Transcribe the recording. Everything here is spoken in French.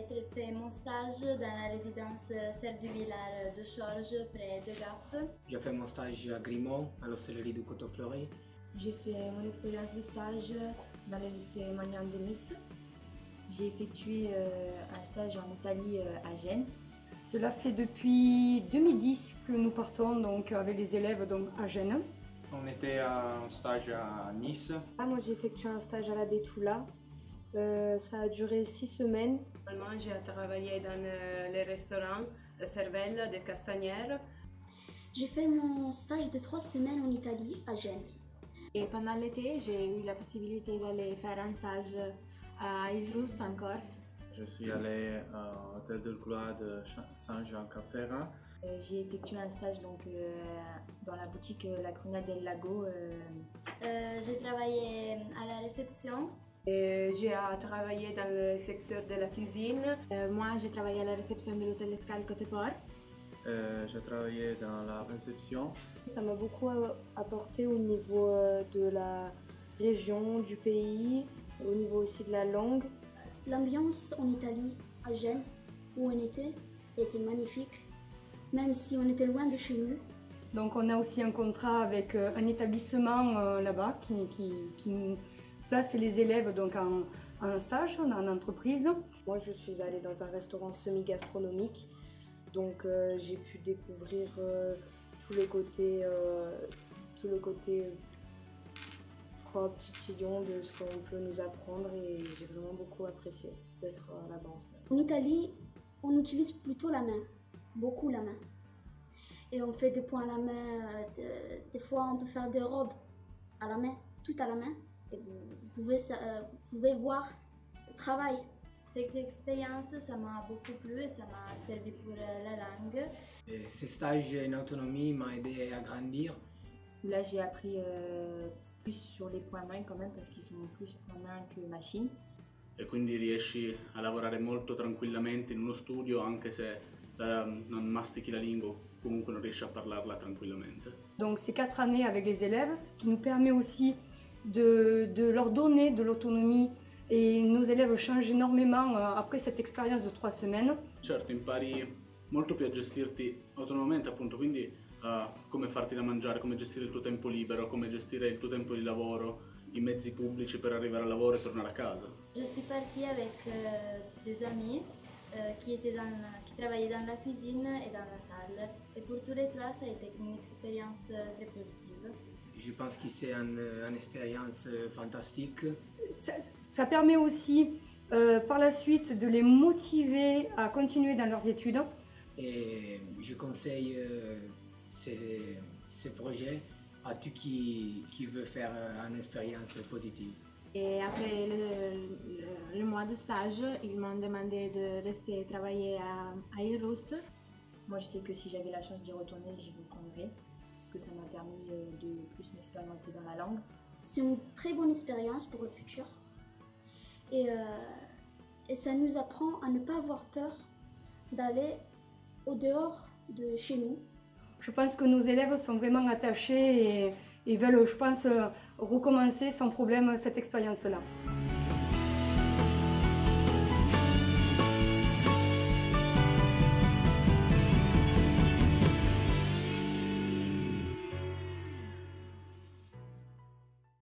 j'ai fait mon stage dans la résidence Serre du Villard de Chorges, près de Gap. J'ai fait mon stage à Grimont, à l'hostellerie du Coteau-Fleury. J'ai fait mon expérience de stage dans le lycée Magnan de Nice. J'ai effectué un stage en Italie à Gênes. Cela fait depuis 2010 que nous partons donc, avec les élèves donc, à Gênes. On était en stage à Nice. Moi j'ai effectué un stage à la Bétoula. Ça a duré 6 semaines. Moi j'ai travaillé dans les restaurants de Cervelle, de Castagnères. J'ai fait mon stage de 3 semaines en Italie, à Gênes. Et pendant l'été, j'ai eu la possibilité d'aller faire un stage à Ilrus en Corse. Je suis allé à l'hôtel de Gloire de Saint-Jean-Cap-Ferrat. J'ai effectué un stage donc, dans la boutique La Cruna del Lago. J'ai travaillé à la réception. J'ai travaillé dans le secteur de la cuisine. Moi, j'ai travaillé à la réception de l'hôtel Escale Côte-Port. J'ai travaillé dans la réception. Ça m'a beaucoup apporté au niveau de la région, du pays, au niveau aussi de la langue. L'ambiance en Italie, à Gênes, où on était magnifique, même si on était loin de chez nous. Donc on a aussi un contrat avec un établissement là-bas qui nous place les élèves donc, en stage, en entreprise. Moi je suis allée dans un restaurant semi-gastronomique, donc j'ai pu découvrir tous les côtés propre, titillon de ce qu'on peut nous apprendre et j'ai vraiment beaucoup apprécié d'être là-bas en stage. En Italie, on utilise plutôt la main, beaucoup la main. Et on fait des points à la main, des fois on peut faire des robes à la main, tout à la main. Et vous pouvez voir le travail. Cette expérience, ça m'a beaucoup plu et ça m'a servi pour la langue. Et ce stage en autonomie m'a aidé à grandir. Là, j'ai appris plus sur les points main quand même parce qu'ils sont plus points main que machine. E quindi riesci a lavorare molto tranquillamente in uno studio anche se non mastichi la lingua, comunque non riesci a parlarla tranquillamente. Donc ces 4 années avec les élèves, ce qui nous permet aussi de leur donner de l'autonomie et nos élèves changent énormément après cette expérience de 3 semaines. Certo, impari molto più a gestirti autonomamente appunto, quindi come farti da mangiare, come gestire il tuo tempo libero, come gestire il tuo tempo di lavoro, i mezzi pubblici per arrivare al lavoro e tornare a casa. Je suis partie avec des amis qui travaillaient dans la cuisine et dans la salle. Et pour tous les trois, ça a été une expérience très positive. Je pense que c'est une expérience fantastique. Ça permet aussi par la suite de les motiver à continuer dans leurs études. Et je conseille ce projet à tout qui veut faire une expérience positive. Et après le mois de stage, ils m'ont demandé de rester travailler à Ilrus. Moi, je sais que si j'avais la chance d'y retourner, j'y retournerais parce que ça m'a permis de plus m'expérimenter dans la langue. C'est une très bonne expérience pour le futur et ça nous apprend à ne pas avoir peur d'aller au dehors de chez nous. Je pense que nos élèves sont vraiment attachés et veulent, je pense, recommencer sans problème cette expérience-là.